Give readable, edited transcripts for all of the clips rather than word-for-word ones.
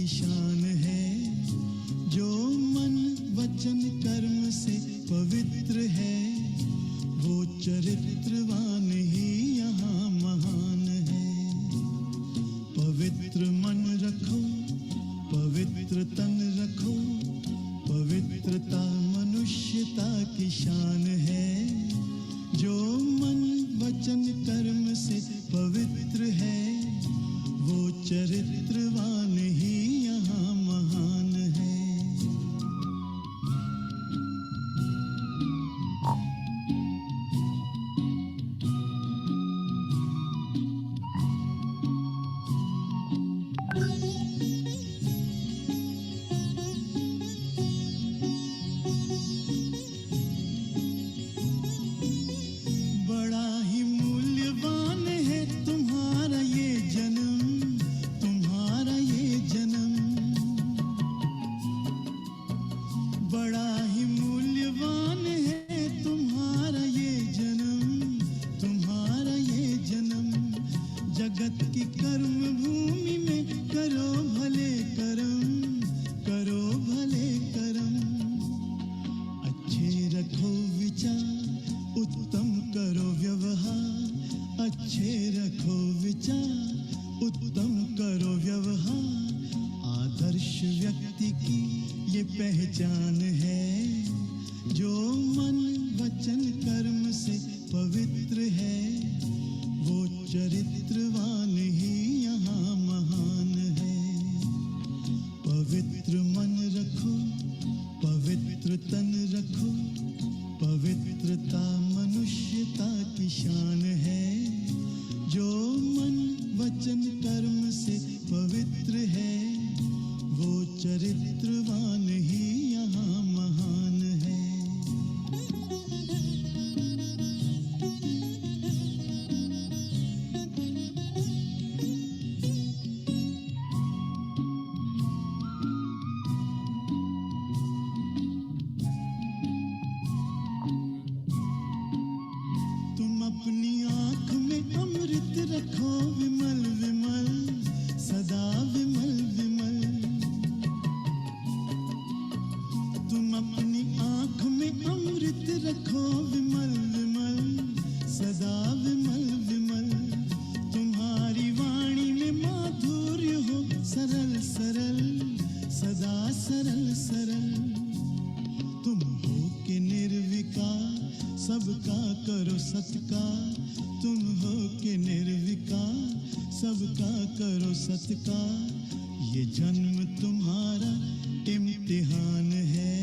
शान है, जो मन वचन कर्म से पवित्र है, वो चरित्रवान ही यहाँ महान है। पवित्र मन रखो, पवित्र तन रखो, पवित्रता मनुष्यता की शान है, जो मन वचन कर्म से पवित्र है, वो चरित्रवान ही यहाँ महान है। बड़ा ही मूल्यवान है तुम्हारा ये जन्म, तुम्हारा ये जन्म। बड़ा ही मूल्यवान है तुम्हारा ये जन्म, तुम्हारा ये जन्म। जगत की कर्म भूमि में करो भले कर्म, करो भले कर्म। अच्छे रखो विचार, उत्तम करो व्यवहार, अच्छे रखो विचार, उत्तम करो व्यवहार। आदर्श व्यक्ति की ये पहचान है, जो मन वचन कर्म से पवित्र है, वो चरित्रवान ही यहाँ महान है। पवित्र मन रखो, पवित्र तन रखो, पवित्रता मनुष्यता की शान है, जो मन वचन कर्म से पवित्र है, वो चरित्रवान ही यहाँ महान है। तुम अपनी आँख में अमृत रखो, विमल विमल, सदा विमल विमल। तुम अपनी आँख में अमृत रखो, विमल विमल, सदा विमल विमल। तुम्हारी वाणी में माधुर्य हो, सरल सरल, सदा सरल सरल। तुम हो के निर्विकार, सबका करो सत्कार, तुम हो के निर्विकार, सबका करो सत्कार। ये जन्म तुम्हारा इम्तिहान है,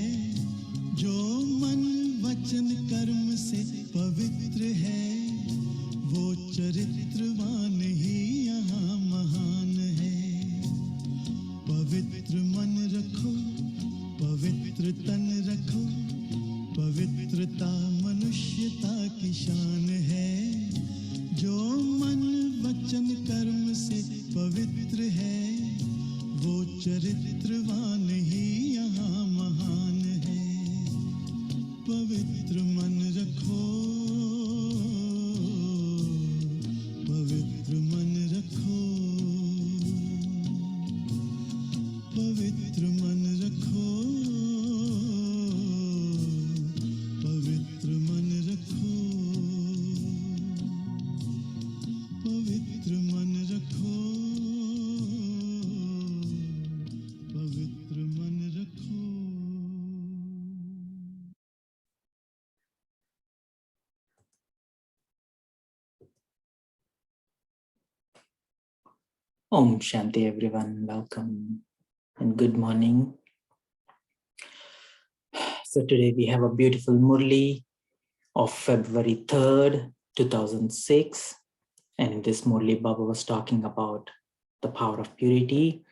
जो मन वचन कर्म से पवित्र है, वो चरित्रवान ही यहाँ महान है। पवित्र मन रखो, पवित्र तन रखो, पवित्रता मनुष्यता की शान है, जो मन वचन कर्म से पवित्र है, वो चरित्रवान ही यहाँ महान है। पवित्र मन रखो, पवित्र मन रखो, पवित्र मन रखो, पवित्र मन रखो, पवित्र मन रखो, पवित्र मन रखो। Om Shanti everyone, welcome and good morning. So today we have a beautiful Murli of February 3rd, 2006. And in this Murli, Baba was talking about the power of purity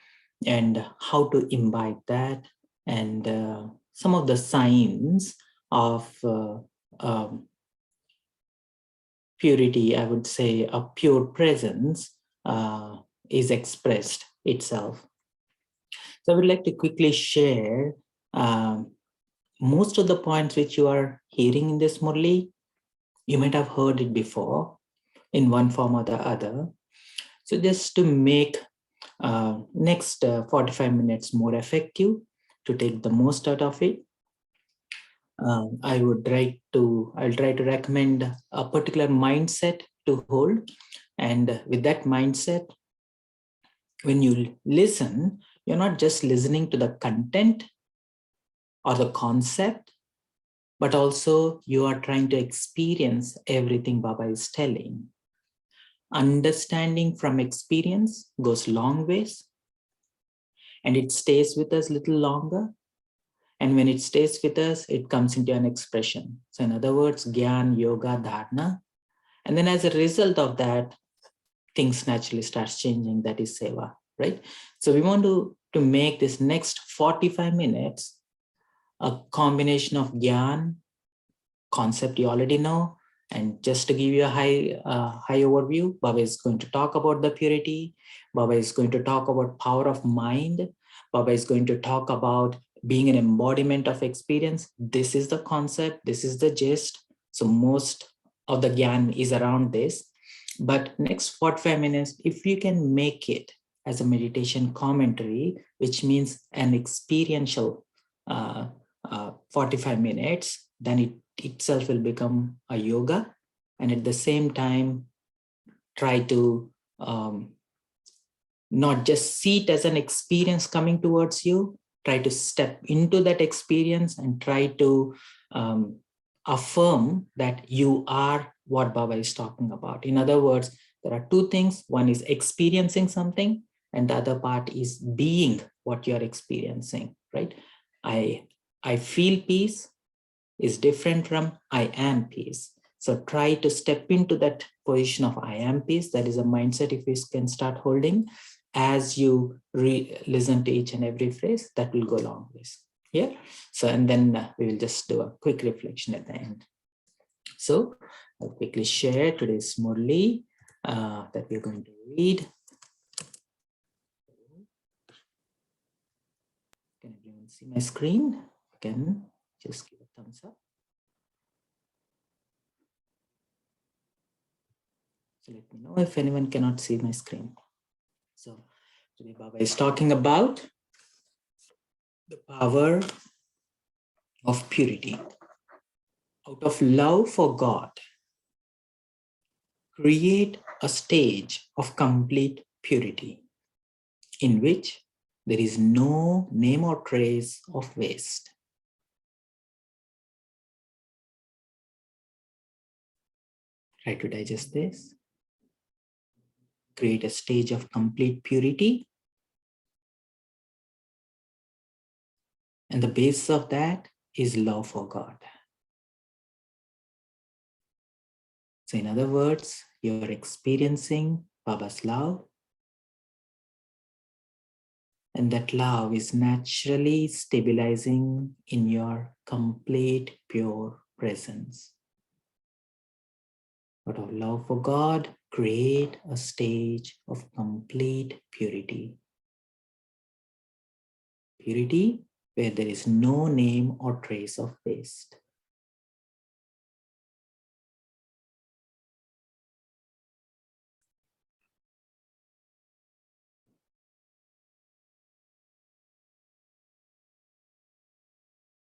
and how to imbibe that, and some of the signs of purity, I would say a pure presence is expressed itself. So I would like to quickly share most of the points which you are hearing in this Murli. You might have heard it before in one form or the other. So just to make Next 45 minutes more effective to take the most out of it. I'll try to recommend a particular mindset to hold. And with that mindset, when you listen, you're not just listening to the content or the concept, but also you are trying to experience everything Baba is telling. Understanding from experience goes long ways, and it stays with us a little longer. And when it stays with us, it comes into an expression. So in other words, Gyan, Yoga, Dharana. And then as a result of that, things naturally starts changing. That is Seva, right? So we want to make this next 45 minutes a combination of Gyan, concept you already know. And just to give you a high overview, Baba is going to talk about the purity. Baba is going to talk about power of mind. Baba is going to talk about being an embodiment of experience. This is the concept. This is the gist. So most of the Gyan is around this. But next 45 minutes, if you can make it as a meditation commentary, which means an experiential 45 minutes, then it itself will become a yoga. And at the same time, try to not just see it as an experience coming towards you, try to step into that experience and try to affirm that you are what Baba is talking about. In other words, there are two things. One is experiencing something, and the other part is being what you're experiencing, right? I feel peace is different from I am peace. So try to step into that position of I am peace. That is a mindset if you can start holding as you listen to each and every phrase, that will go long ways. Yeah. So, and then we will just do a quick reflection at the end. So I'll quickly share today's Murli that we're going to read. Can everyone see my screen? Again, just give a thumbs up. So let me know if anyone cannot see my screen. So today Baba is talking about the power of purity. Out of love for God, create a stage of complete purity in which there is no name or trace of waste. Try to digest this. Create a stage of complete purity. And the basis of that is love for God. So in other words, you're experiencing Baba's love. And that love is naturally stabilizing in your complete pure presence. Out of love for God, create a stage of complete purity. Purity where there is no name or trace of waste.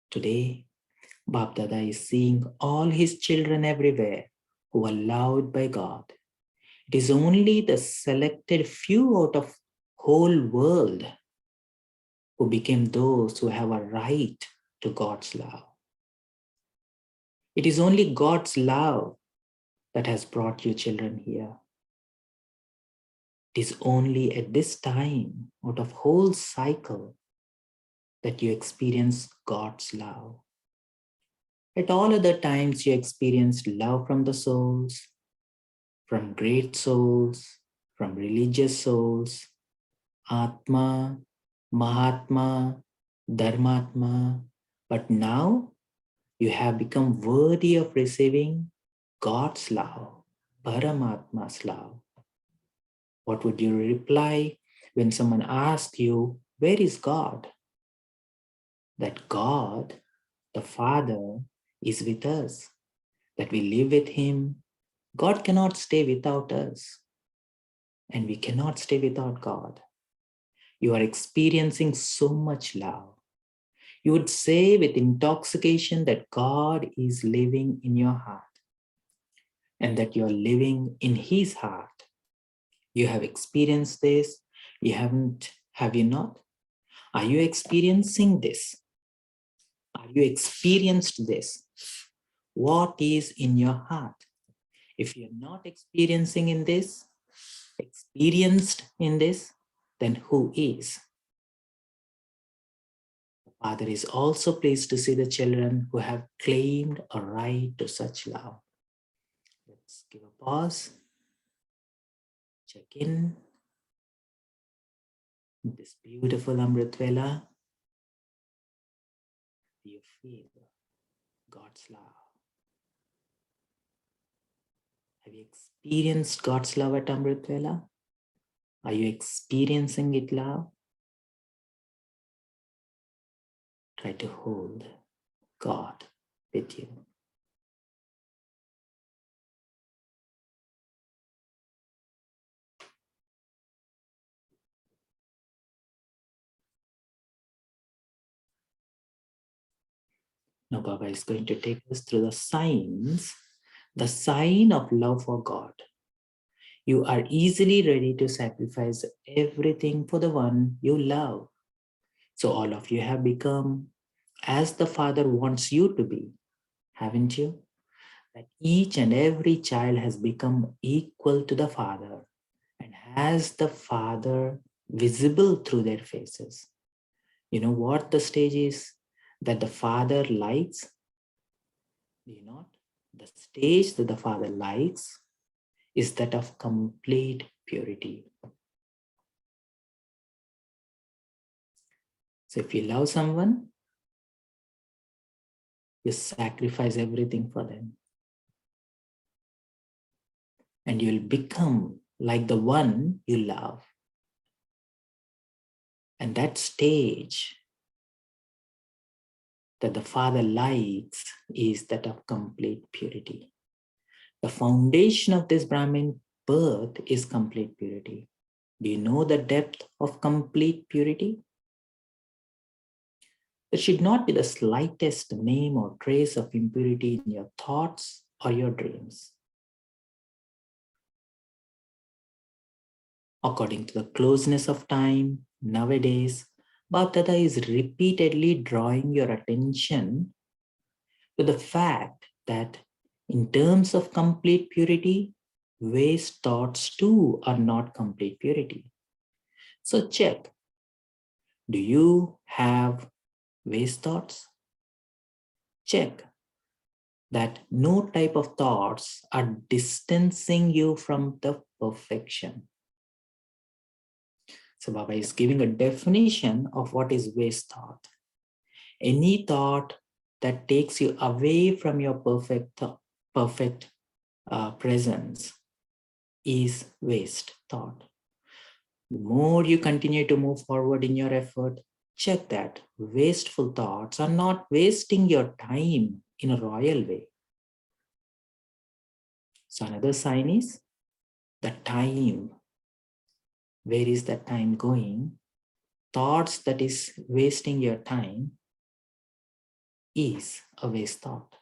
Today, Bap Dada is seeing all his children everywhere who are loved by God. It is only the selected few out of whole world who became those who have a right to God's love. It is only God's love that has brought you children here. It is only at this time, out of whole cycle, that you experience God's love. At all other times, you experienced love from the souls, from great souls, from religious souls, Atma, Mahatma, Dharmatma. But now you have become worthy of receiving God's love, Paramatma's love. What would you reply when someone asks you, where is God? That God, the Father, is with us, that we live with Him. God cannot stay without us, and we cannot stay without God. You are experiencing so much love. You would say with intoxication that God is living in your heart and that you are living in His heart. You have experienced this. You haven't, have you not? Are you experiencing this? Are you experienced this? What is in your heart? If you're not experiencing in this, experienced in this, then who is? The Father is also pleased to see the children who have claimed a right to such love. Let's give a pause, check in this beautiful Amrit Vela. Do you feel God's love? Have you experienced God's love at Amrit Vela? Are you experiencing it, love? Try to hold God with you. Now Baba is going to take us through the signs, the sign of love for God. You are easily ready to sacrifice everything for the one you love. So all of you have become as the Father wants you to be, haven't you? That each and every child has become equal to the Father and has the Father visible through their faces. You know what the stage is that the Father likes? Do you not? The stage that the Father likes is that of complete purity. So if you love someone, you sacrifice everything for them. And you'll become like the one you love. And that stage that the Father likes is that of complete purity. The foundation of this Brahmin birth is complete purity. Do you know the depth of complete purity? There should not be the slightest name or trace of impurity in your thoughts or your dreams. According to the closeness of time, nowadays, Bapdada is repeatedly drawing your attention to the fact that in terms of complete purity, waste thoughts too are not complete purity. So check, do you have waste thoughts? Check that no type of thoughts are distancing you from the perfection. So Baba is giving a definition of what is waste thought. Any thought that takes you away from your perfect presence is waste thought. The more you continue to move forward in your effort, check that wasteful thoughts are not wasting your time in a royal way. So another sign is the time. Where is that time going? Thoughts that is wasting your time is a waste thought.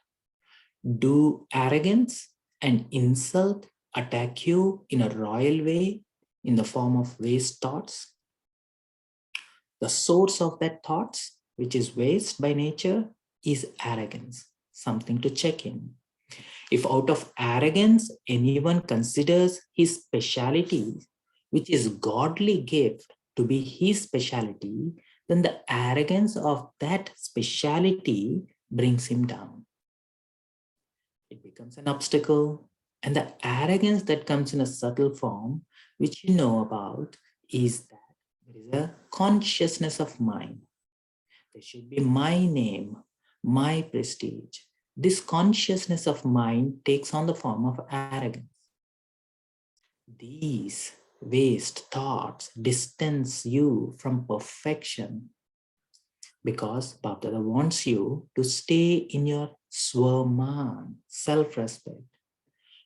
Do arrogance and insult attack you in a royal way in the form of waste thoughts? The source of that thoughts, which is waste by nature, is arrogance, something to check in. If out of arrogance, anyone considers his speciality, which is godly gift, to be his speciality, then the arrogance of that speciality brings him down. It becomes an obstacle, and the arrogance that comes in a subtle form, which you know about, is that there is a consciousness of mind. There should be my name, my prestige. This consciousness of mind takes on the form of arrogance. These waste thoughts distance you from perfection because Bapdada wants you to stay in your swaman, self-respect,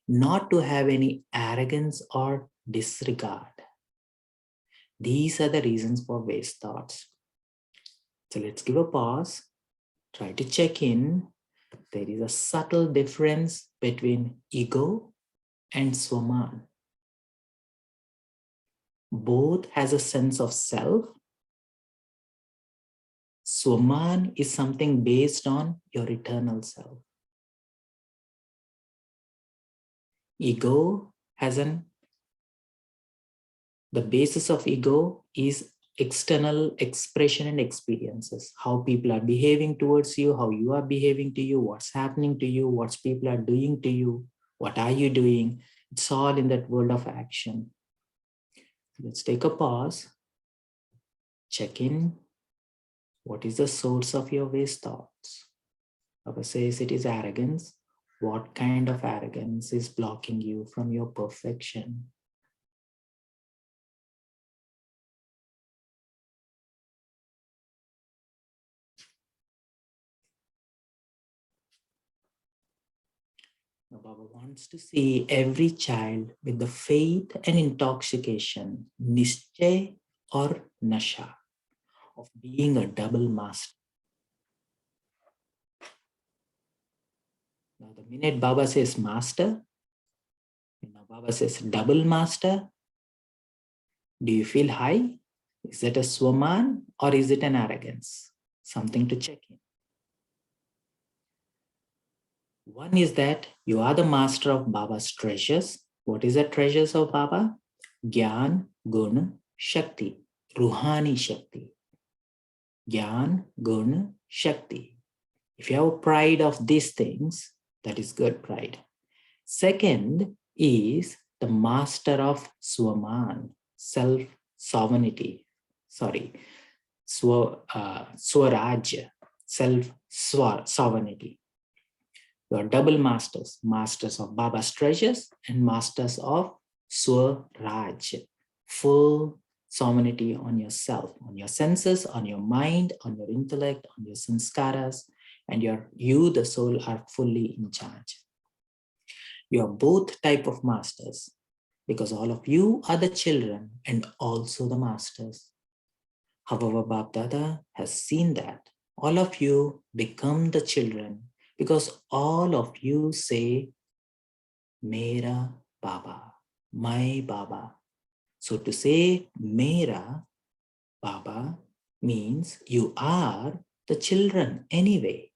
not to have any arrogance or disregard. These are the reasons for waste thoughts. So let's give a pause, try to check in. There is a subtle difference between ego and Swaman. Both has a sense of self. Swaman is something based on your eternal self. Ego has the basis of ego is external expression and experiences, how people are behaving towards you, how you are behaving to you, what's happening to you, what people are doing to you, what are you doing. It's all in that world of action. Let's take a pause, check in. What is the source of your waste thoughts? Baba says it is arrogance. What kind of arrogance is blocking you from your perfection? Now, Baba wants to see every child with the faith and intoxication, nischay or nasha, of being a double master. Now, the minute Baba says master, now Baba says double master, do you feel high? Is it a swaman or is it an arrogance? Something to check in. One is that you are the master of Baba's treasures. What is the treasures of Baba? Gyan, Gun, Shakti, Ruhani Shakti. Gyan, Gun, Shakti. If you have pride of these things, that is good pride. Second is the master of Swaman, self-sovereignty. Swaraj, self-sovereignty. You are double masters, masters of Baba's treasures and masters of Swaraj, full sovereignty on yourself, on your senses, on your mind, on your intellect, on your sanskaras, and you, the soul, are fully in charge. You are both type of masters because all of you are the children and also the masters. However, Bab Dada has seen that all of you become the children because all of you say, Mera Baba, my Baba. So to say Mera Baba means you are the children anyway.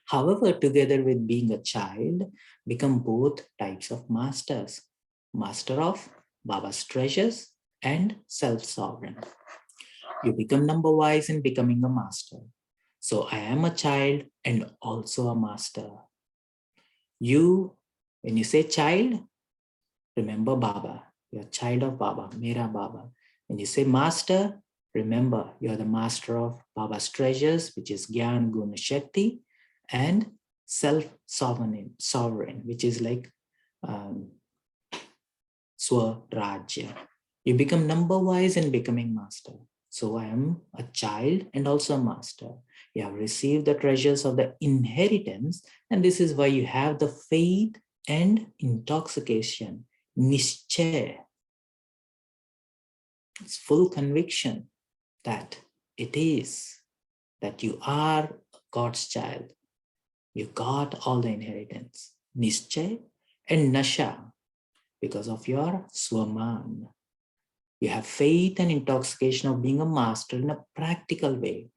However, together with being a child, become both types of masters. Master of Baba's treasures and self-sovereign. You become number wise in becoming a master. So I am a child and also a master. You, when you say child, remember Baba. You're a child of Baba, Mera Baba. When you say master, remember you're the master of Baba's treasures, which is Gyan, Guna, Shakti, and self-sovereign, which is like Swarajya. You become number wise in becoming master. So I am a child and also a master. You have received the treasures of the inheritance, and this is why you have the faith and intoxication, nischay. It's full conviction that it is, that you are God's child. You got all the inheritance, nischay and nasha, because of your swaman. You have faith and intoxication of being a master in a practical way,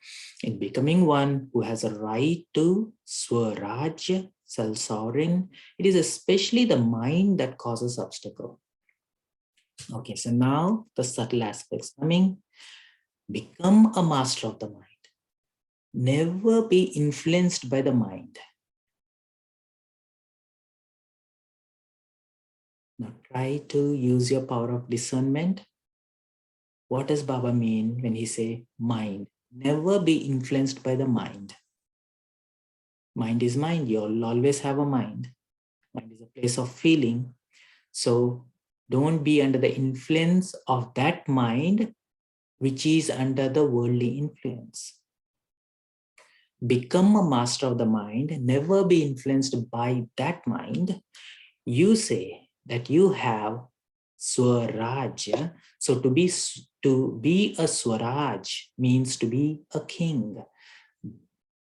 in becoming one who has a right to Swaraj, self-sovereign. It is especially the mind that causes obstacle. Okay, so now the subtle aspects coming. Become a master of the mind. Never be influenced by the mind. Now try to use your power of discernment. What does Baba mean when he say mind? Never be influenced by the mind. Mind is mind. You'll always have a mind. Mind is a place of feeling. So don't be under the influence of that mind, which is under the worldly influence. Become a master of the mind. Never be influenced by that mind. You say that you have Swaraj. So to be to be a Swaraj means to be a king.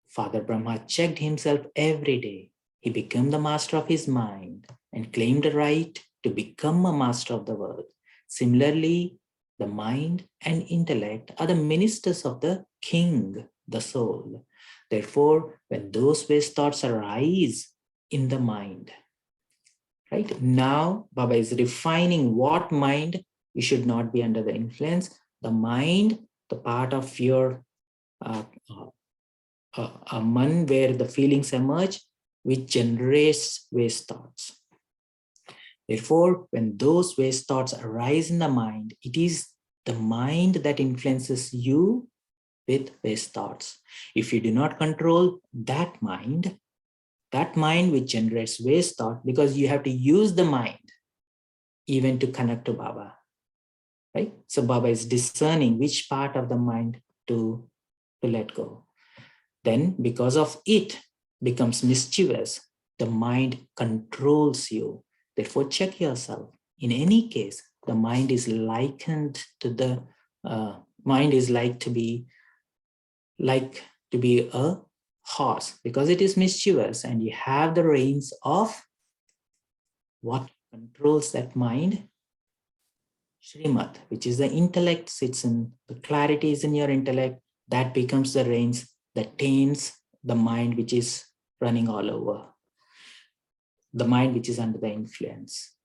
Father Brahma checked himself every day. He became the master of his mind and claimed the right to become a master of the world. Similarly, the mind and intellect are the ministers of the king, the soul. Therefore, when those waste thoughts arise in the mind, right now, Baba is refining what mind you should not be under the influence. The mind, the part of your a man where the feelings emerge, which generates waste thoughts. Therefore, when those waste thoughts arise in the mind, it is the mind that influences you with waste thoughts. If you do not control that mind which generates waste thought, because you have to use the mind even to connect to Baba, right? So Baba is discerning which part of the mind to let go. Then because of it becomes mischievous, the mind controls you. Therefore, check yourself. In any case, the mind is likened to the mind is like to be a horse, because it is mischievous, and you have the reins of what controls that mind? Srimad, which is the intellect, sits in the clarity is in your intellect. That becomes the reins that tames the mind which is running all over, the mind which is under the influence.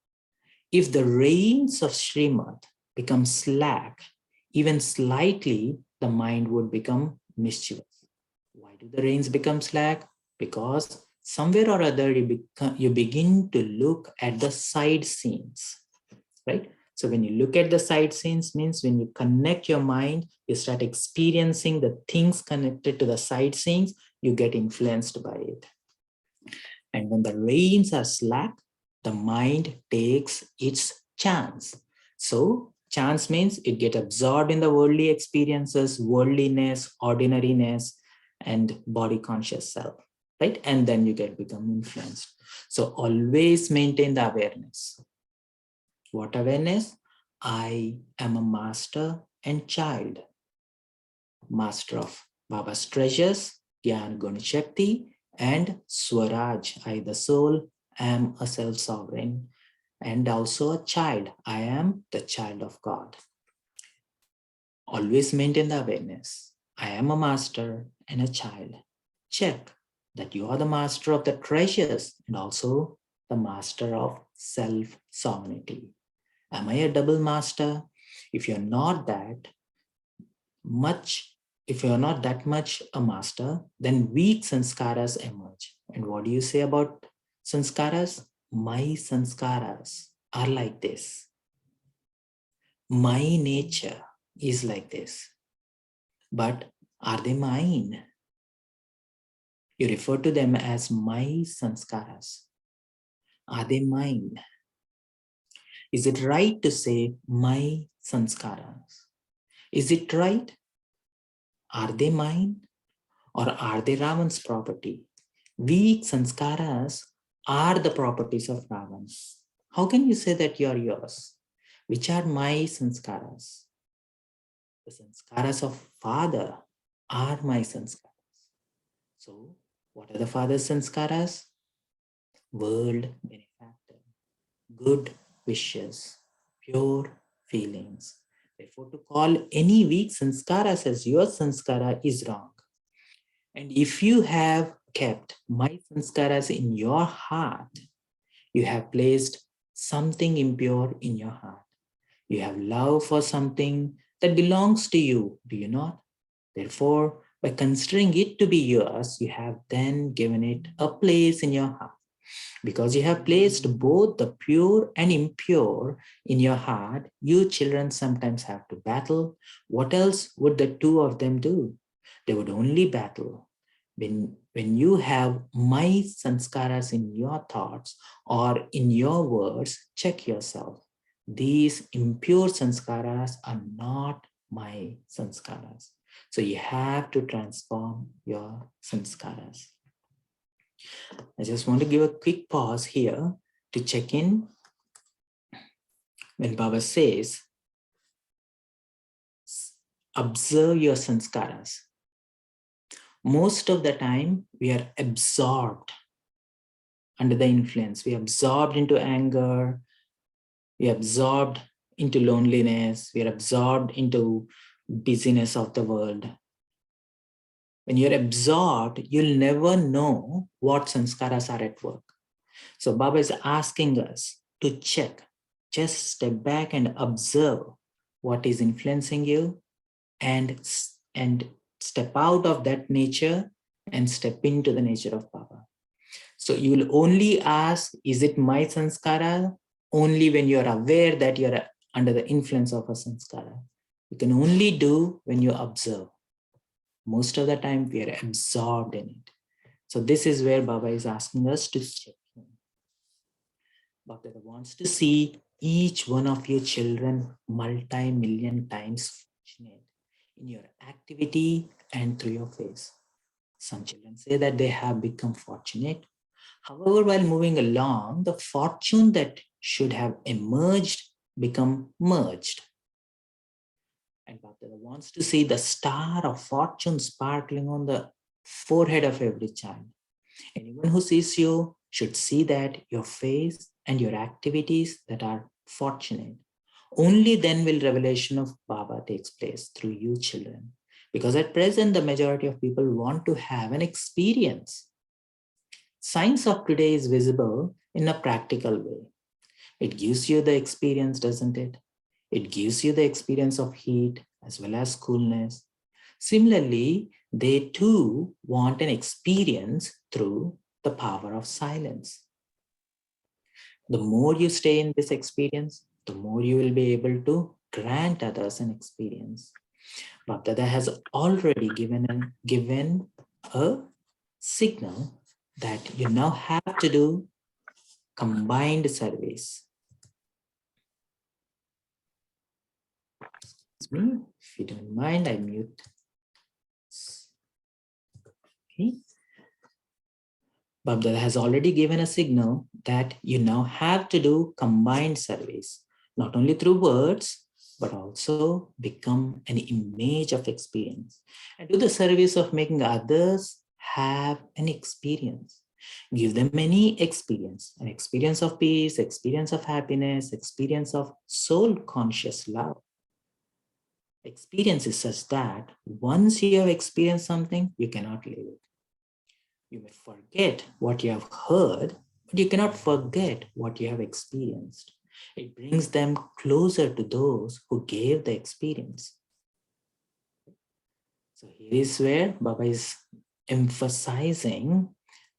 If the reins of Srimad become slack, even slightly, the mind would become mischievous. Why do the reins become slack? Because somewhere or other you begin to look at the side scenes, right? So when you look at the side scenes, means when you connect your mind, you start experiencing the things connected to the side scenes, you get influenced by it. And when the reins are slack, the mind takes its chance. So chance means it gets absorbed in the worldly experiences, worldliness, ordinariness, and body conscious self, right? And then you become influenced. So always maintain the awareness. What awareness? I am a master and child. Master of Baba's treasures, Gyan Gun Shakti, and Swaraj. I, the soul, am a self-sovereign and also a child. I am the child of God. Always maintain the awareness. I am a master and a child. Check that you are the master of the treasures and also the master of self-sovereignty. Am I a double master? If you're not that much a master, then weak sanskaras emerge. And what do you say about sanskaras? My sanskaras are like this. My nature is like this. But are they mine? You refer to them as my sanskaras. Are they mine? Is it right to say my sanskaras? Is it right? Are they mine or are they Ravan's property? Weak sanskaras are the properties of Ravan. How can you say that you are yours? Which are my sanskaras? The sanskaras of father are my sanskaras. So, what are the father's sanskaras? World benefactor, good wishes, pure feelings. Therefore, to call any weak sanskaras as your sanskara is wrong. And if you have kept my sanskaras in your heart, you have placed something impure in your heart. You have love for something that belongs to you, do you not? Therefore, by considering it to be yours, you have then given it a place in your heart. Because you have placed both the pure and impure in your heart, you children sometimes have to battle. What else would the two of them do? They would only battle. When you have my sanskaras in your thoughts or in your words, check yourself. These impure sanskaras are not my sanskaras. So you have to transform your sanskaras. I just want to give a quick pause here to check in when Baba says, observe your sanskaras. Most of the time, we are absorbed under the influence. We are absorbed into anger. We are absorbed into loneliness. We are absorbed into busyness of the world. When you're absorbed, you'll never know what sanskaras are at work. So Baba is asking us to check, just step back and observe what is influencing you and step out of that nature and step into the nature of Baba. So you will only ask, is it my sanskara? Only when you're aware that you're under the influence of a sanskara. You can only do when you observe. Most of the time we are absorbed in it. So this is where Baba is asking us to check. Baba wants to see each one of your children multi-million times fortunate in your activity and through your face. Some children say that they have become fortunate. However, while moving along, the fortune that should have emerged become merged. And Baba wants to see the star of fortune sparkling on the forehead of every child. Anyone who sees you should see that your face and your activities that are fortunate. Only then will revelation of Baba takes place through you children. Because at present, the majority of people want to have an experience. Science of today is visible in a practical way. It gives you the experience, doesn't it? It gives you the experience of heat as well as coolness. Similarly, they too want an experience through the power of silence. The more you stay in this experience, the more you will be able to grant others an experience. Bapdada has already given a signal that you now have to do combined service. Me, if you don't mind, I mute. Okay. Bapdada has already given a signal that you now have to do combined service, not only through words, but also become an image of experience and do the service of making others have an experience. Give them any experience, an experience of peace, experience of happiness, experience of soul conscious love. Experience is such that once you have experienced something, you cannot leave it. You may forget what you have heard, but you cannot forget what you have experienced. It brings them closer to those who gave the experience. So here is where Baba is emphasizing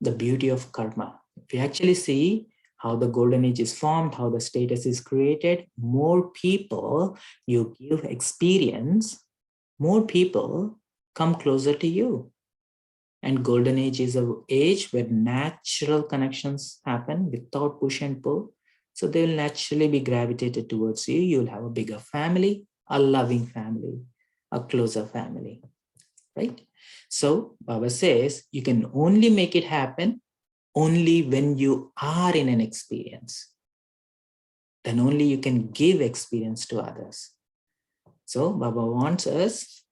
the beauty of karma. If you actually see how the golden age is formed, how the status is created, more people you give experience, more people come closer to you. And golden age is an age where natural connections happen without push and pull. So they will naturally be gravitated towards you. You'll have a bigger family, a loving family, a closer family, right? So Baba says you can only make it happen only when you are in an experience. Then only you can give experience to others. So Baba wants us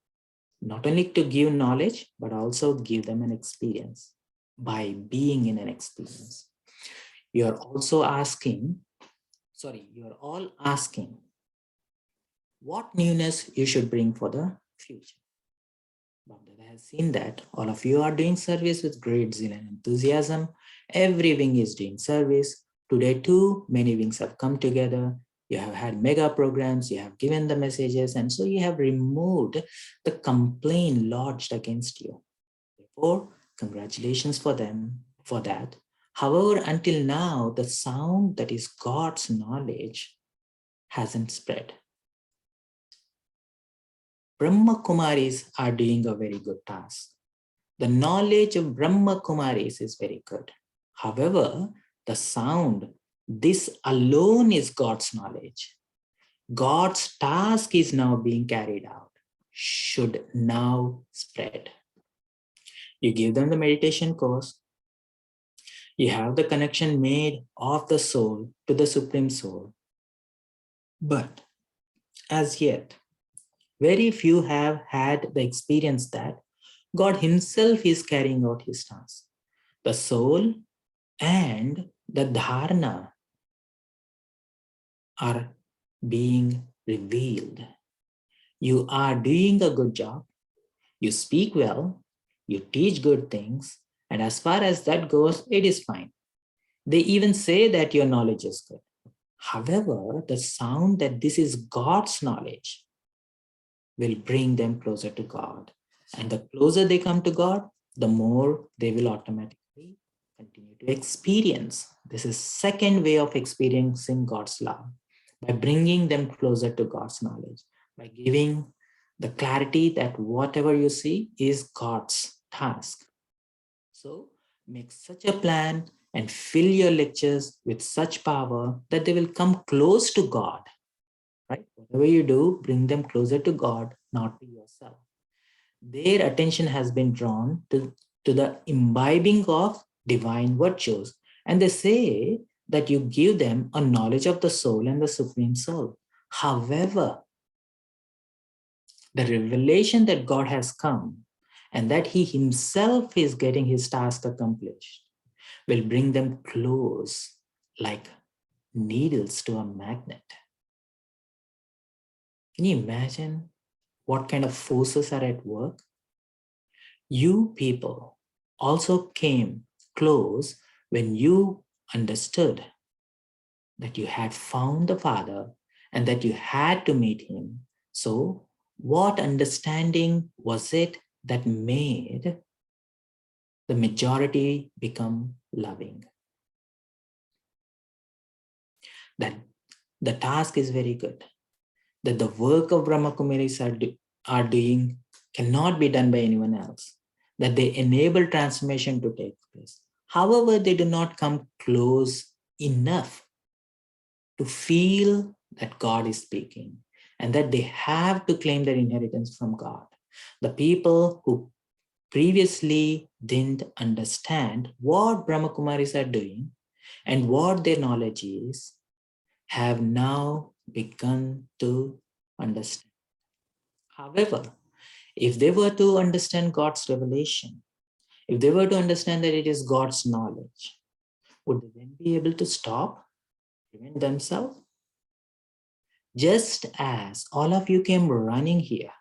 not only to give knowledge, but also give them an experience by being in an experience. You're also asking, you're all asking what newness you should bring for the future. Baba has seen that all of you are doing service with great zeal and enthusiasm. Every wing is doing service. Today too, many wings have come together. You have had mega programs, you have given the messages, and so you have removed the complaint lodged against you. Therefore, congratulations for them for that. However, until now, the sound that is God's knowledge hasn't spread. Brahma Kumaris are doing a very good task. The knowledge of Brahma Kumaris is very good. However, the sound, this alone is God's knowledge. God's task is now being carried out, should now spread. You give them the meditation course. You have the connection made of the soul to the Supreme Soul. But as yet, Very few have had the experience that God Himself is carrying out His task. The soul and the dharana are being revealed. You are doing a good job, you speak well, you teach good things, and as far as that goes, it is fine. They even say that your knowledge is good. However, the sound that this is God's knowledge will bring them closer to God. And the closer they come to God, the more they will automatically continue to experience. This is second way of experiencing God's love, by bringing them closer to God's knowledge, by giving the clarity that whatever you see is God's task. So make such a plan and fill your lectures with such power that they will come close to God, right? Whatever you do, bring them closer to God, not to yourself. Their attention has been drawn to the imbibing of divine virtues. And they say that you give them a knowledge of the soul and the Supreme Soul. However, the revelation that God has come and that He Himself is getting His task accomplished will bring them close like needles to a magnet. Can you imagine what kind of forces are at work? You people also came close when you understood that you had found the Father and that you had to meet Him. So, what understanding was it that made the majority become loving? That the task is very good, that the work of Brahma Kumaris are doing cannot be done by anyone else, that they enable transformation to take place. However, they do not come close enough to feel that God is speaking and that they have to claim their inheritance from God. The people who previously didn't understand what Brahma Kumaris are doing and what their knowledge is have now begun to understand. However, if they were to understand God's revelation, if they were to understand that it is God's knowledge, would they then be able to stop, prevent themselves? Just as all of you came running here,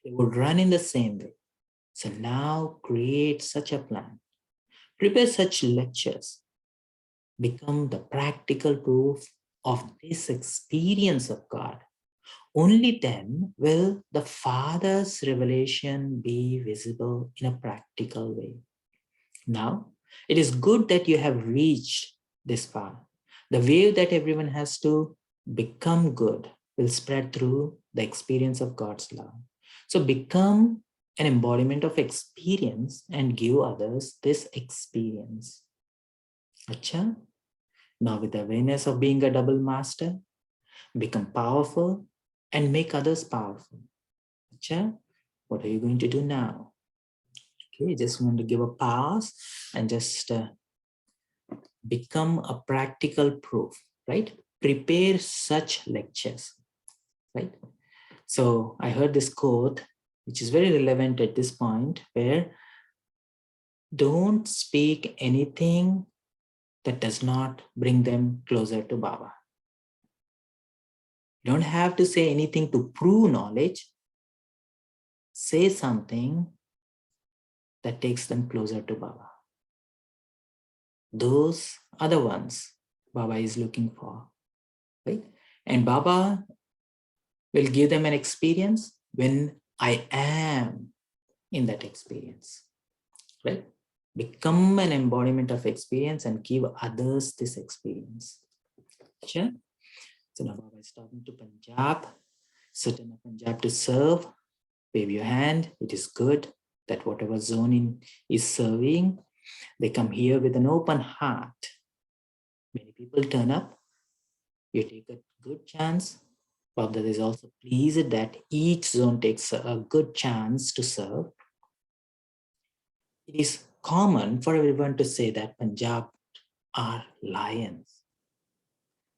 they would run in the same way. So now create such a plan, prepare such lectures, become the practical proof of this experience of God. Only then will the Father's revelation be visible in a practical way. Now, it is good that you have reached this far. The wave that everyone has to become good will spread through the experience of God's love. So become an embodiment of experience and give others this experience. Acha? Now with the awareness of being a double master, become powerful and make others powerful. Acha? What are you going to do now? Okay, just want to give a pause and just become a practical proof, right? Prepare such lectures, right? So I heard this quote, which is very relevant at this point, where don't speak anything that does not bring them closer to Baba. You don't have to say anything to prove knowledge. Say something that takes them closer to Baba. Those are the ones Baba is looking for, right? And Baba will give them an experience when I am in that experience, right? Become an embodiment of experience and give others this experience. Sure. So now Baba is talking to Punjab. Sit in Punjab to serve. Wave your hand. It is good that whatever zone is serving, they come here with an open heart. Many people turn up. You take a good chance. Baba is also pleased that each zone takes a good chance to serve. It is common for everyone to say that Punjab are lions.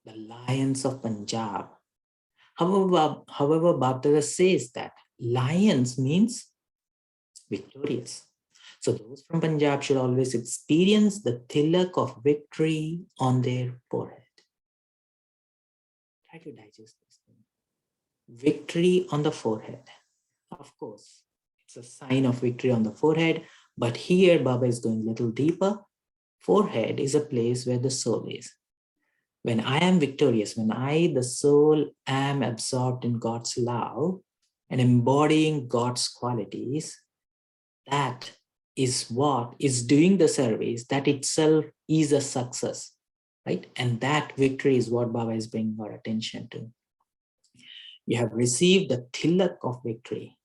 The lions of Punjab However, Bhagavad says that lions means victorious. So those from Punjab should always experience the tilak of victory on their forehead. Try to digest this thing. Victory on the forehead. Of course, it's a sign of victory on the forehead, but here Baba is going a little deeper. Forehead is a place where the soul is. When I am victorious, when I, the soul, am absorbed in God's love and embodying God's qualities, that is what is doing the service. That itself is a success, right? And that victory is what Baba is bringing our attention to. You have received the tilak of victory.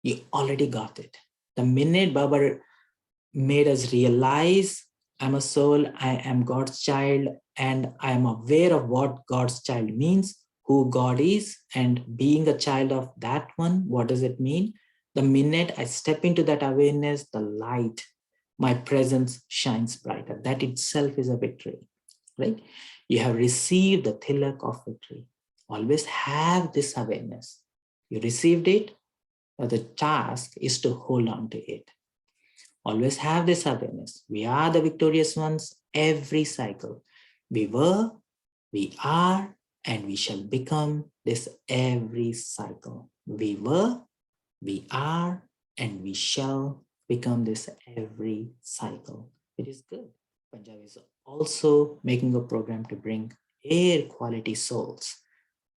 You already got it. The minute Baba made us realize I'm a soul, I am God's child, and I am aware of what God's child means, who God is, and being a child of that one, what does it mean? The minute I step into that awareness, the light, my presence shines brighter. That itself is a victory, right? You have received the tilak of victory. Always have this awareness. You received it, the task is to hold on to it. Always have this awareness. We are the victorious ones every cycle. We were, we are, and we shall become this every cycle. We were, we are, and we shall become this every cycle. It is good. Punjab is also making a program to bring air quality souls.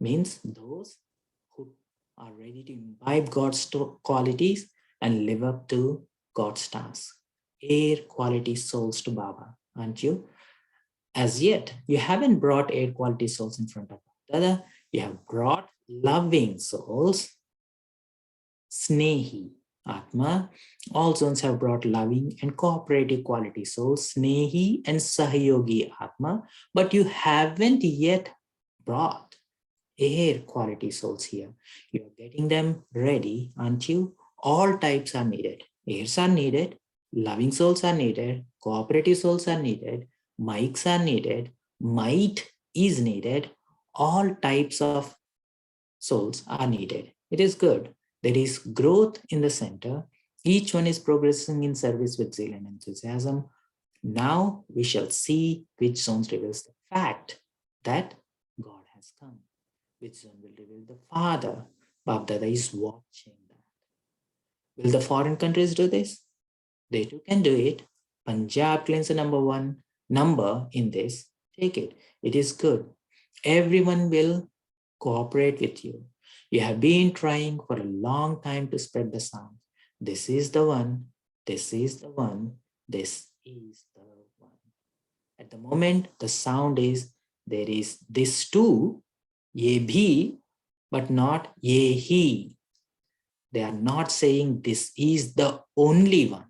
Means those who are ready to imbibe God's qualities and live up to God's task. Air quality souls to Baba, aren't you? As yet, you haven't brought air quality souls in front of Dada. You have brought loving souls, Snehi, Atma. All zones have brought loving and cooperative quality souls, Snehi and Sahayogi Atma, but you haven't yet brought air quality souls here. You're getting them ready, aren't you? All types are needed. Airs are needed, loving souls are needed, cooperative souls are needed, mics are needed, might is needed. All types of souls are needed. It is good. There is growth in the center. Each one is progressing in service with zeal and enthusiasm. Now we shall see which zones reveals the fact that God has come. Which zone will reveal the Father. Babdada is watching that. Will the foreign countries do this? They too can do it. Punjab claims the #1 number in this. Take it. It is good. Everyone will cooperate with you. You have been trying for a long time to spread the sound. This is the one. This is the one. This is the one. At the moment, the sound is there is this too, ye bhi, but not ye he. They are not saying this is the only one.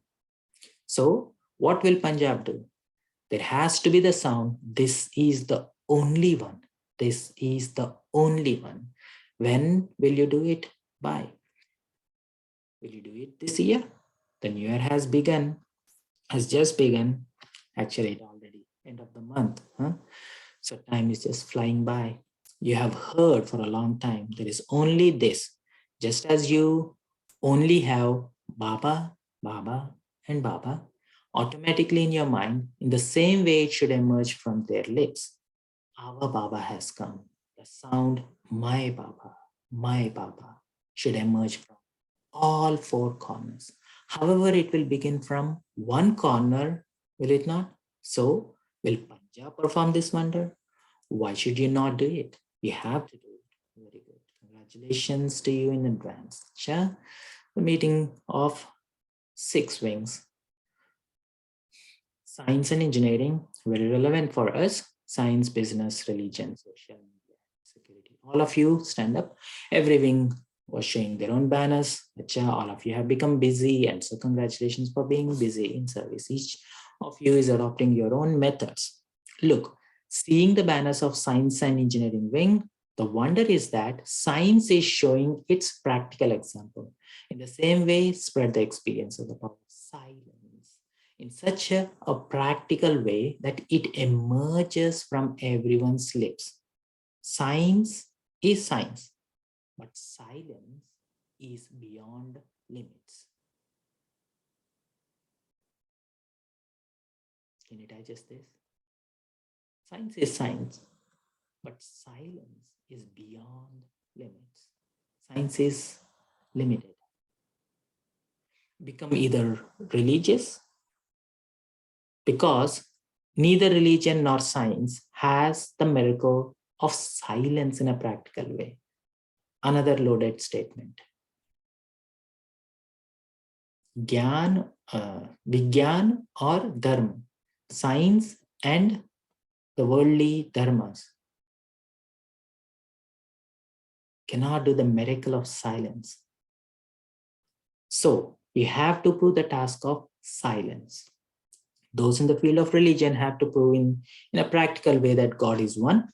So what will Punjab do? There has to be the sound, this is the only one. This is the only one. When will you do it? By? Will you do it this year? The new year has begun, has just begun. Actually, it already end of the month. So time is just flying by. You have heard for a long time, there is only this. Just as you only have Baba, Baba, and Baba, automatically in your mind, in the same way it should emerge from their lips. Our Baba has come. The sound, my Baba, should emerge from all four corners. However, it will begin from one corner, will it not? So, will Punjab perform this wonder? Why should you not do it? You have to do it. Very good. Congratulations to you in advance. The meeting of 6 wings. Science and engineering, very relevant for us. Science, business, religion, social media, security. All of you stand up. Every wing was showing their own banners. All of you have become busy, and so congratulations for being busy in service. Each of you is adopting your own methods. Look, seeing the banners of science and engineering wing, the wonder is that science is showing its practical example. In the same way, spread the experience of the power of silence in such a practical way that it emerges from everyone's lips. Science is science, but silence is beyond limits. Can you digest this? Science is science, but silence is beyond limits. Science is limited. Become either religious, because neither religion nor science has the miracle of silence in a practical way. Another loaded statement. Gyan, Vigyan or Dharma, science and the worldly dharmas cannot do the miracle of silence. So we have to prove the task of silence. Those in the field of religion have to prove in a practical way that God is one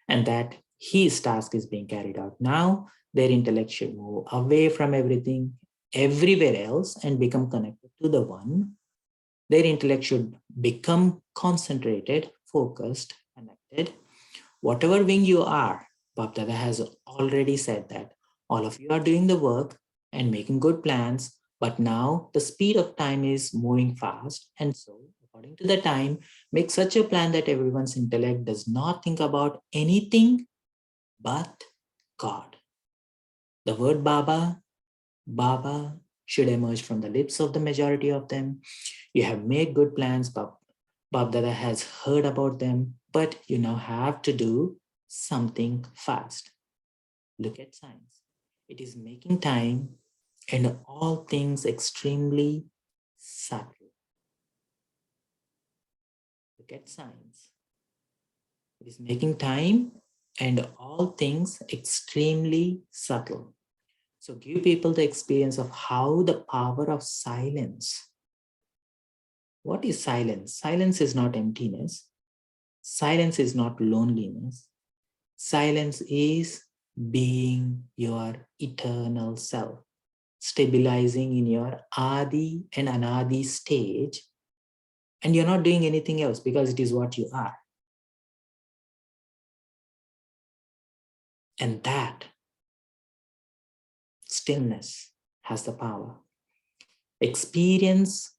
and that his task is being carried out. Now their intellect should move away from everything, everywhere else, and become connected to the one. Their intellect should become concentrated, focused, connected. Whatever wing you are, Bapdada has already said that all of you are doing the work and making good plans, but now the speed of time is moving fast. And so, according to the time, make such a plan that everyone's intellect does not think about anything but God. The word Baba should emerge from the lips of the majority of them. You have made good plans, Bapdada has heard about them, but you now have to do something fast. Look at science. It is making time and all things extremely subtle. Look at science. It is making time and all things extremely subtle. So give people the experience of how the power of silence. What is silence? Silence is not emptiness. Silence is not loneliness. Silence is being your eternal self, stabilizing in your Adi and Anadi stage, and you're not doing anything else because it is what you are. And that stillness has the power. The experience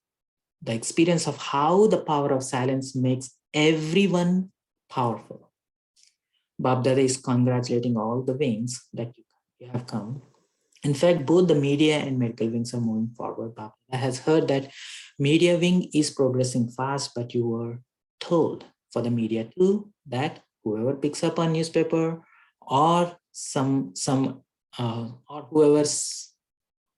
of how the power of silence makes everyone powerful. Bapdada is congratulating all the wings that you have come. In fact, both the media and medical wings are moving forward. Bapdada has heard that media wing is progressing fast, but you were told for the media too that whoever picks up a newspaper or or whoever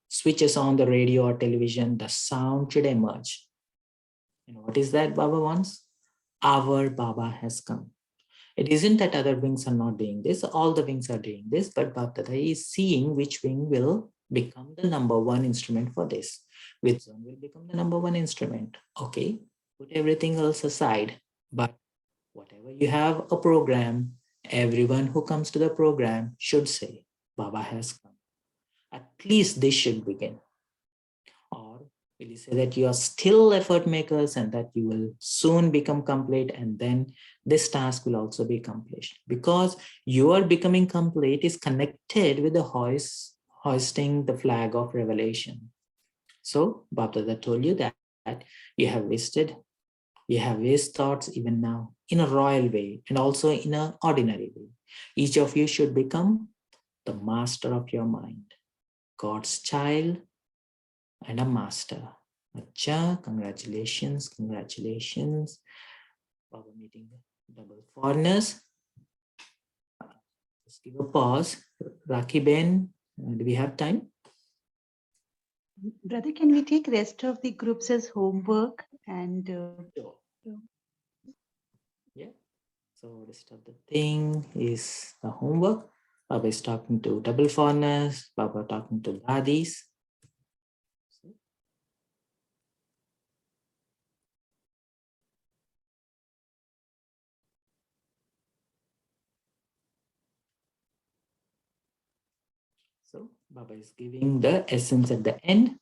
switches on the radio or television, the sound should emerge. And what is that Baba wants? Our Baba has come. It isn't that other wings are not doing this. All the wings are doing this, but Bapdada is seeing which wing will become the number one instrument for this. Which zone will become the number one instrument. Okay, put everything else aside. But whatever you have a program, everyone who comes to the program should say, Baba has come. At least this should begin. Or will you say that you are still effort makers and that you will soon become complete, and then this task will also be accomplished? Because your becoming complete is connected with the hoisting the flag of revelation. So Bapdada told you that you have wasted thoughts even now in a royal way and also in an ordinary way. Each of you should become the master of your mind, God's child and a master. Acha, congratulations, congratulations. Baba meeting double foreigners. Just give a pause. Rakhi Ben, do we have time? Brother, can we take rest of the groups as homework and Sure. Yeah. So rest of the thing is the homework. Baba is talking to double foreigners. Baba talking to dadis. So Baba is giving the essence at the end.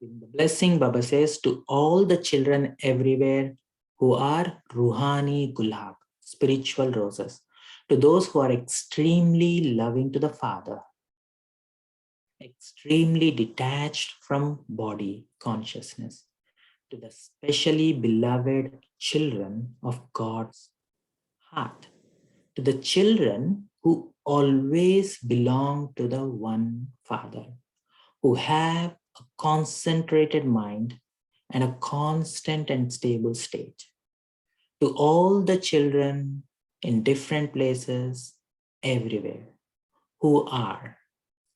In the blessing, Baba says, to all the children everywhere who are Ruhani Gulab, spiritual roses. to those who are extremely loving to the Father, extremely detached from body consciousness, to the specially beloved children of God's heart, to the children who always belong to the one Father, who have a concentrated mind and a constant and stable state, to all the children in different places everywhere who are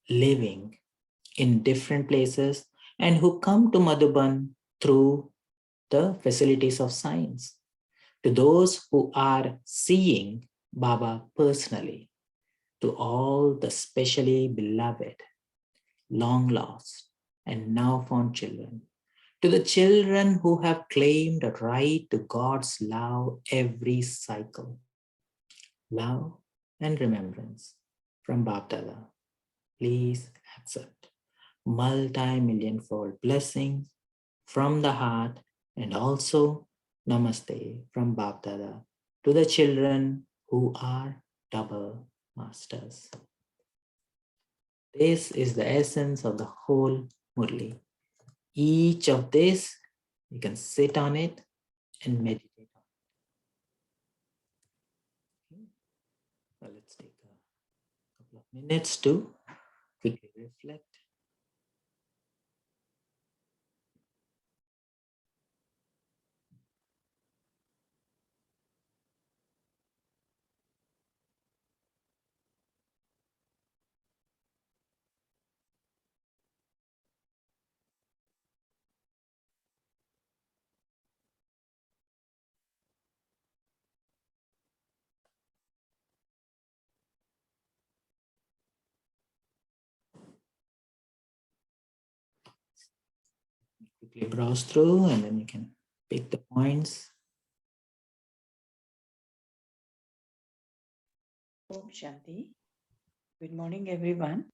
living in different places and who come to Madhuban through the facilities of science, to those who are seeing Baba personally, to all the specially beloved, long lost, and now found children, to the children who have claimed a right to God's love every cycle, love and remembrance from Bapdada. Please accept multi-million-fold blessings from the heart, and also Namaste from Bapdada to the children who are double masters. This is the essence of the whole Murli. Each of this, you can sit on it and meditate on it. Okay. Well, let's take a couple of minutes to quickly reflect. Quickly browse through and then you can pick the points. Om Shanti. Good morning, everyone.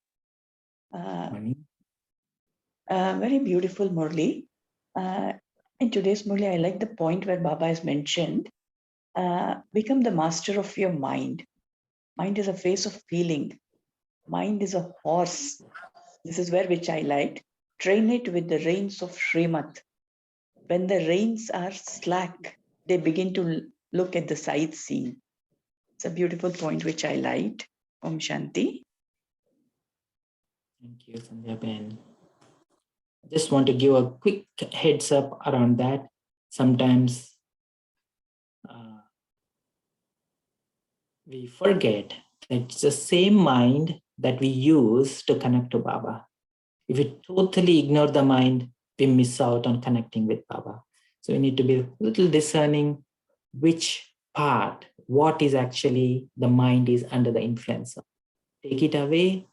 Very beautiful Murli. In today's Murli, I like the point where Baba has mentioned, become the master of your mind. Mind is a face of feeling. Mind is a horse. This is where which I liked. Train it with the reins of Srimat. When the reins are slack, they begin to look at the sightseeing. It's a beautiful point which I liked. Om Shanti. Thank you, Sandhya Ben. I just want to give a quick heads up around that. Sometimes we forget that it's the same mind that we use to connect to Baba. If we totally ignore the mind, we miss out on connecting with Baba. So we need to be a little discerning which part, what is actually the mind is under the influence of. Take it away,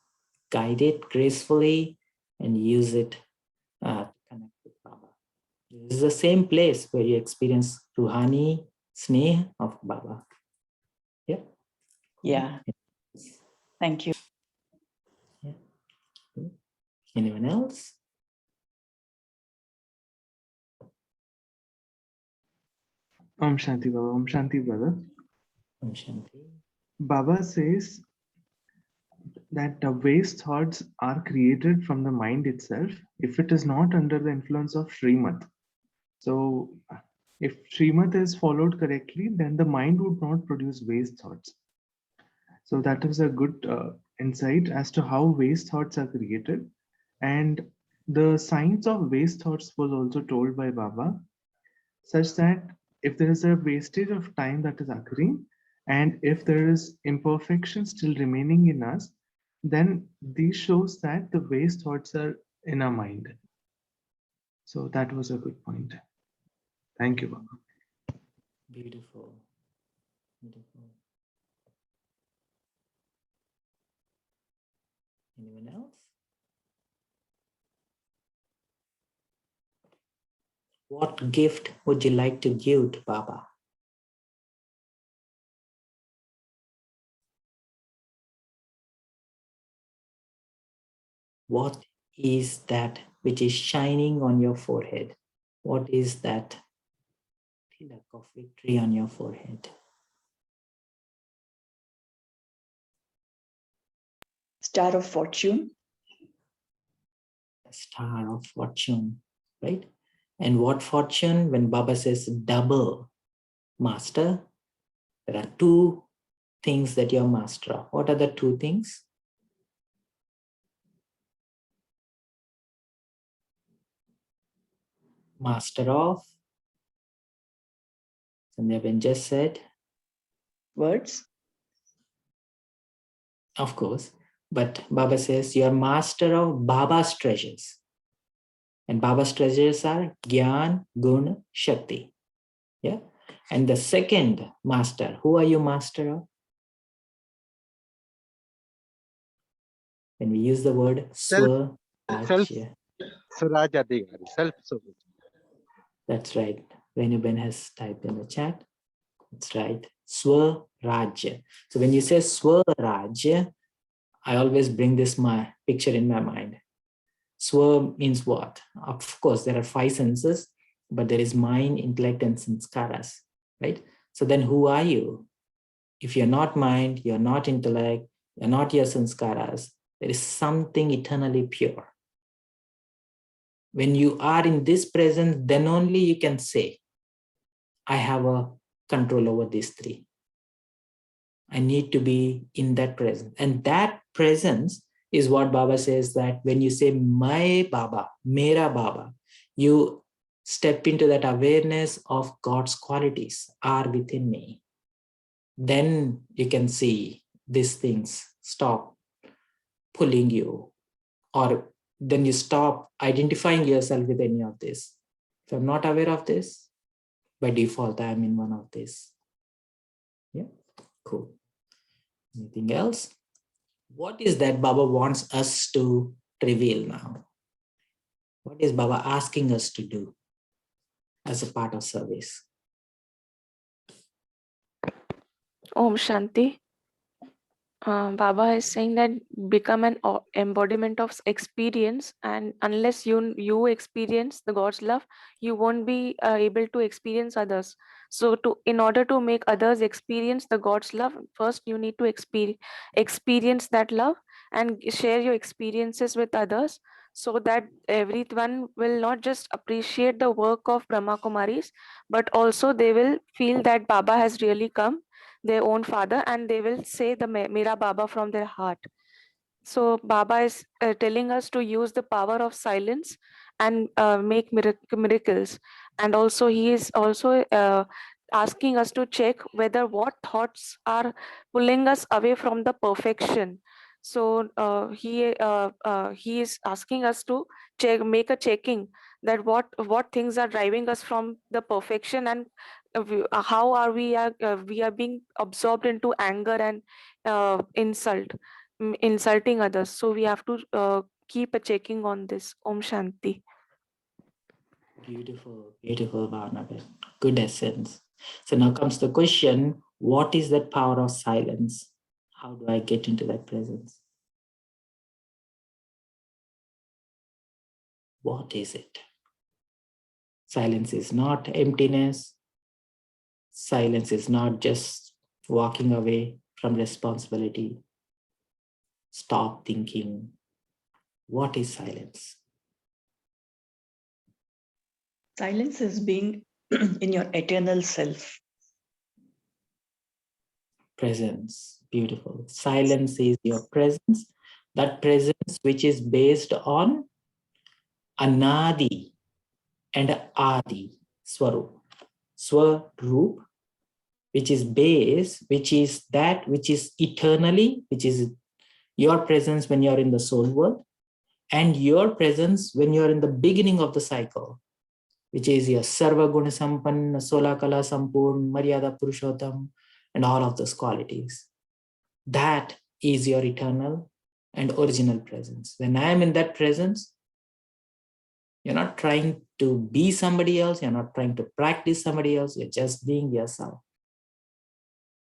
guide it gracefully, and use it to connect with Baba. This is the same place where you experience Ruhani Sneh of Baba. Yeah. Yeah. Thank you. Yeah. Anyone else? Om Shanti Baba, Om Shanti brother. Om Shanti. Baba says that the waste thoughts are created from the mind itself if it is not under the influence of Srimat. So if Srimat is followed correctly, then the mind would not produce waste thoughts. So that is a good insight as to how waste thoughts are created. And the science of waste thoughts was also told by Baba, such that if there is a wastage of time that is occurring, and if there is imperfection still remaining in us, then this shows that the waste thoughts are in our mind. So that was a good point. Thank you, Baba. Beautiful. Beautiful. Anyone else? What gift would you like to give to Baba? What is that which is shining on your forehead? What is that tilak of victory on your forehead? Star of fortune. Star of fortune, right? And what fortune? When Baba says double master, there are two things that you're master of. What are the two things? Master of, Sandhya Ben just said, Words. of course, but Baba says you're master of Baba's treasures. And Baba's treasures are Gyan, Gun, Shakti. Yeah. And the second master, who are you master of? When we use the word Swa, Self Rajya. Swaraj Adhikari, self-service. That's right. Renuben has typed in the chat. That's right. Swarajya. So when you say Swarajya, I always bring this my picture in my mind. Swa means what? Of course, there are five senses, but there is mind, intellect, and sanskaras, right? So then who are you? If you're not mind, you're not intellect, you're not your sanskaras, there is something eternally pure. When you are in this presence, then only you can say, I have a control over these three. I need to be in that presence. And that presence is what Baba says, that when you say my Baba, Mera Baba, you step into that awareness of God's qualities are within me. Then you can see these things stop pulling you, or then you stop identifying yourself with any of this. If I'm not aware of this, by default, I am in one of these. Yeah, cool. Anything else? What is that Baba wants us to reveal now? What is Baba asking us to do as a part of service? Om Shanti. Baba is saying that become an embodiment of experience, and unless you experience the God's love, you won't be able to experience others. So in order to make others experience the God's love, first you need to experience that love and share your experiences with others, so that everyone will not just appreciate the work of Brahma Kumaris, but also they will feel that Baba has really come, their own father, and they will say the Mera Baba from their heart. So Baba is telling us to use the power of silence and make miracles. And also he is also asking us to check whether what thoughts are pulling us away from the perfection. So he is asking us to make a checking that what things are driving us from the perfection, and how are we are being absorbed into anger and insulting others. So we have to keep a checking on this. Om Shanti. Beautiful, beautiful, Bhavana. Good essence. So now comes the question, what is that power of silence? How do I get into that presence? What is it? Silence is not emptiness. Silence is not just walking away from responsibility. Stop thinking. What is silence? Silence is being in your eternal self. Presence. Beautiful. Silence is your presence. That presence which is based on Anadi and Adi Swarup. Swarup, which is base, which is that which is eternally, which is your presence when you're in the soul world, and your presence when you're in the beginning of the cycle, which is your Sarva Guna Sampanna, Sola Kala Sampurn, Maryada Purushottam, and all of those qualities. That is your eternal and original presence. When I am in that presence, you're not trying to be somebody else, you're not trying to practice somebody else, you're just being yourself.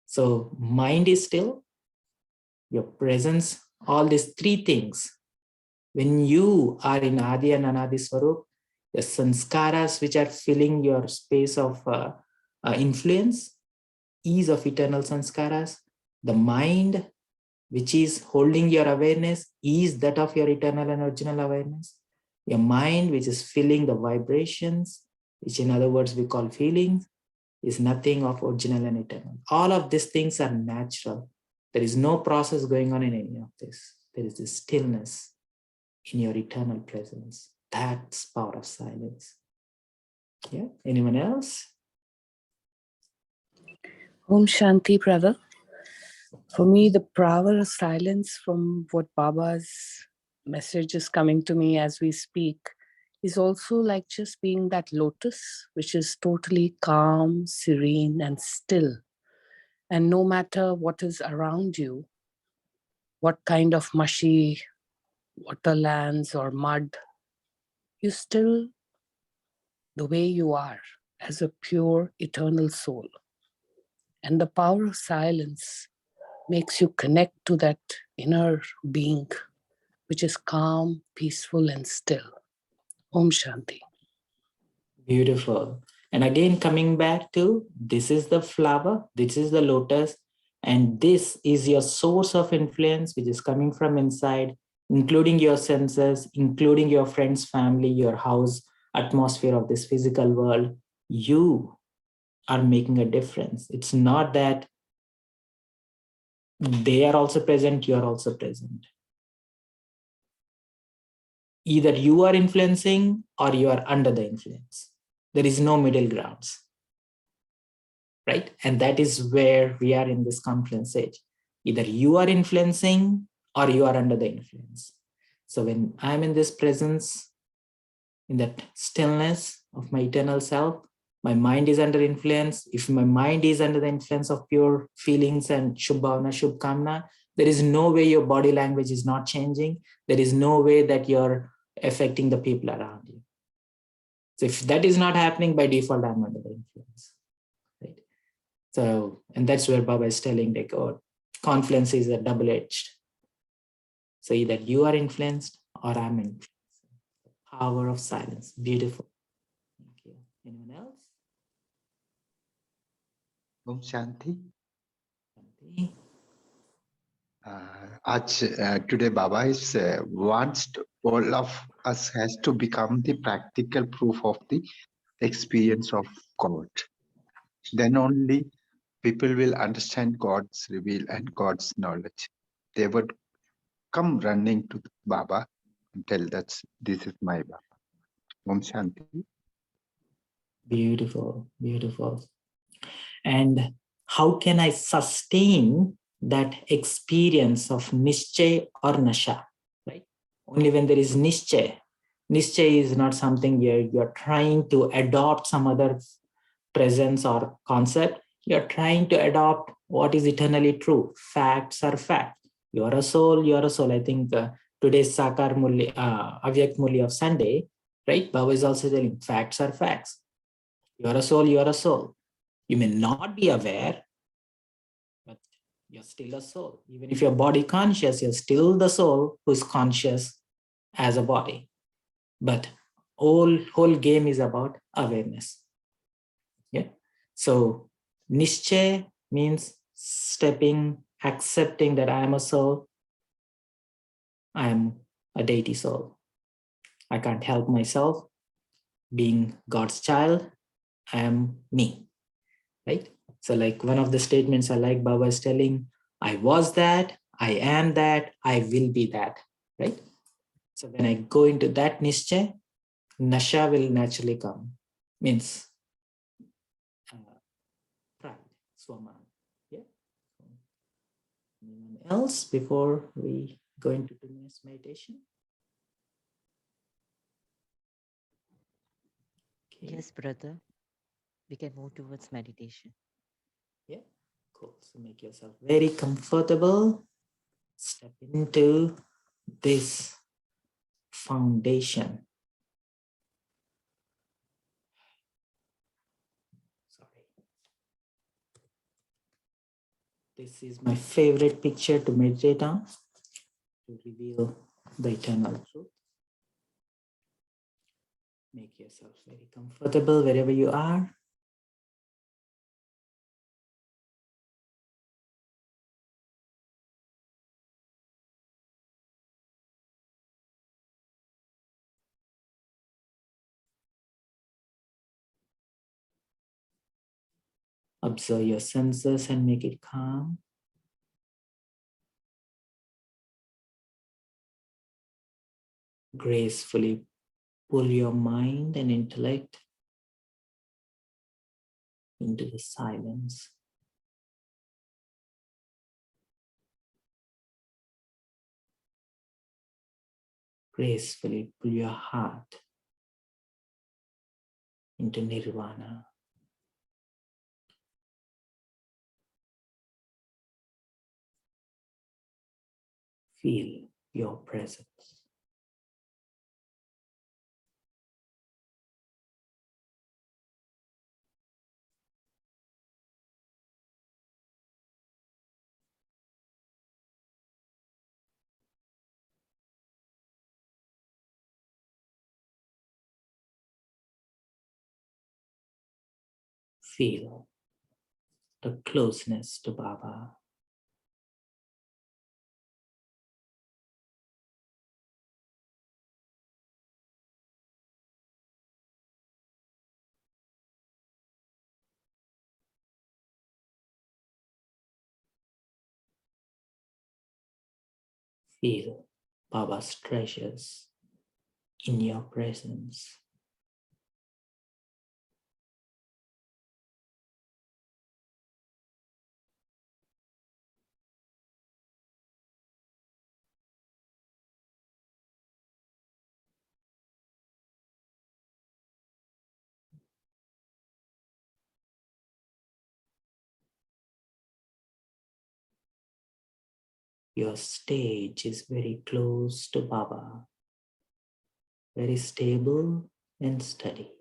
So mind is still, your presence, all these three things. When you are in Adi and Anadi Swarup, the sanskaras which are filling your space of influence, ease of eternal sanskaras, the mind, which is holding your awareness, is that of your eternal and original awareness. Your mind, which is feeling the vibrations, which in other words we call feelings, is nothing of original and eternal. All of these things are natural. There is no process going on in any of this. There is this stillness in your eternal presence. That's power of silence. Yeah. Anyone else? Om Shanti, brother. For me, the power of silence from what Baba's message is coming to me as we speak is also like just being that lotus, which is totally calm, serene, and still. And no matter what is around you, what kind of mushy waterlands or mud, you still the way you are as a pure, eternal soul. And the power of silence makes you connect to that inner being, which is calm, peaceful, and still. Om Shanti. Beautiful. And again, coming back to this is the flower, this is the lotus, and this is your source of influence, which is coming from inside, including your senses, including your friends, family, your house, atmosphere of this physical world. You are making a difference. It's not that they are also present, you are also present. Either you are influencing or you are under the influence. There is no middle grounds, right? And that is where we are in this confluence age. Either you are influencing or you are under the influence. So when I'm in this presence, in that stillness of my eternal self, my mind is under influence. If my mind is under the influence of pure feelings and Shubhavana, Shubkamna, there is no way your body language is not changing. There is no way that you're affecting the people around you. So if that is not happening, by default, I'm under the influence, right? So, and that's where Baba is telling, like, oh, confluence is a double-edged. So either you are influenced or I'm influenced. The power of silence, beautiful. Thank you. Anyone else? Om Shanti. Shanti? Today Baba is wants all of us has to become the practical proof of the experience of God. Then only people will understand God's reveal and God's knowledge. They would come running to Baba and tell that this is my Baba. Om Shanti. Beautiful, beautiful. And how can I sustain that experience of nischay or nasha, right? Only when there is nischay. Nischay is not something you're trying to adopt some other presence or concept. You're trying to adopt what is eternally true. Facts are facts. You're a soul, you're a soul. I think today's Sakar Murli, Avyak Murli of Sunday, right? Baba is also telling facts are facts. You're a soul, you're a soul. You may not be aware, but you're still a soul. Even if you're body conscious, you're still the soul who's conscious as a body. But whole game is about awareness. Yeah. So nischay means stepping, accepting that I am a soul. I am a deity soul. I can't help myself. Being God's child, I am me. Right? So like one of the statements I like Baba is telling, I was that, I am that, I will be that, right? So when I go into that nischay, nasha will naturally come. Means pride, swaman. Yeah. Anyone else before we go into 2 minutes meditation? Okay. Yes, brother. We can move towards meditation. Yeah, cool. So make yourself very comfortable. Step into this foundation. Sorry. This is my favorite picture to meditate on, to reveal the eternal truth. Make yourself very comfortable wherever you are. Observe your senses and make it calm. Gracefully pull your mind and intellect into the silence. Gracefully pull your heart into nirvana. Feel your presence. Feel the closeness to Baba. Feel Baba's treasures in your presence. Your stage is very close to Baba, very stable and steady.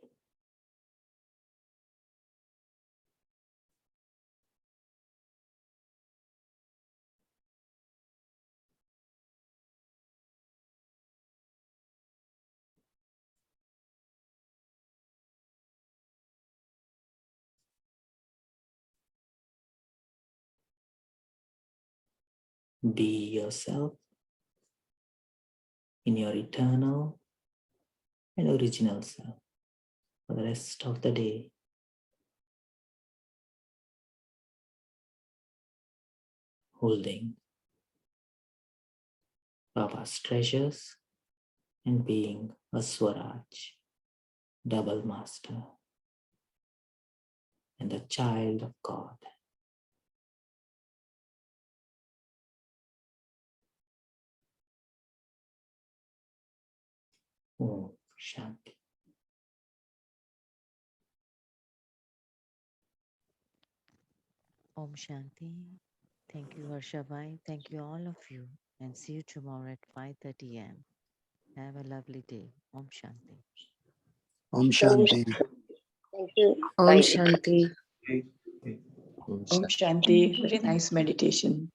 Be yourself in your eternal and original self for the rest of the day. Holding Baba's treasures and being a Swaraj, double master, and a child of God. Om Shanti. Om Shanti. Thank you, Harshavai. Thank you, all of you. And see you tomorrow at 5:30 a.m. Have a lovely day. Om Shanti. Om Shanti. Thank you. Om Bye. Shanti. Om Shanti. Very nice meditation.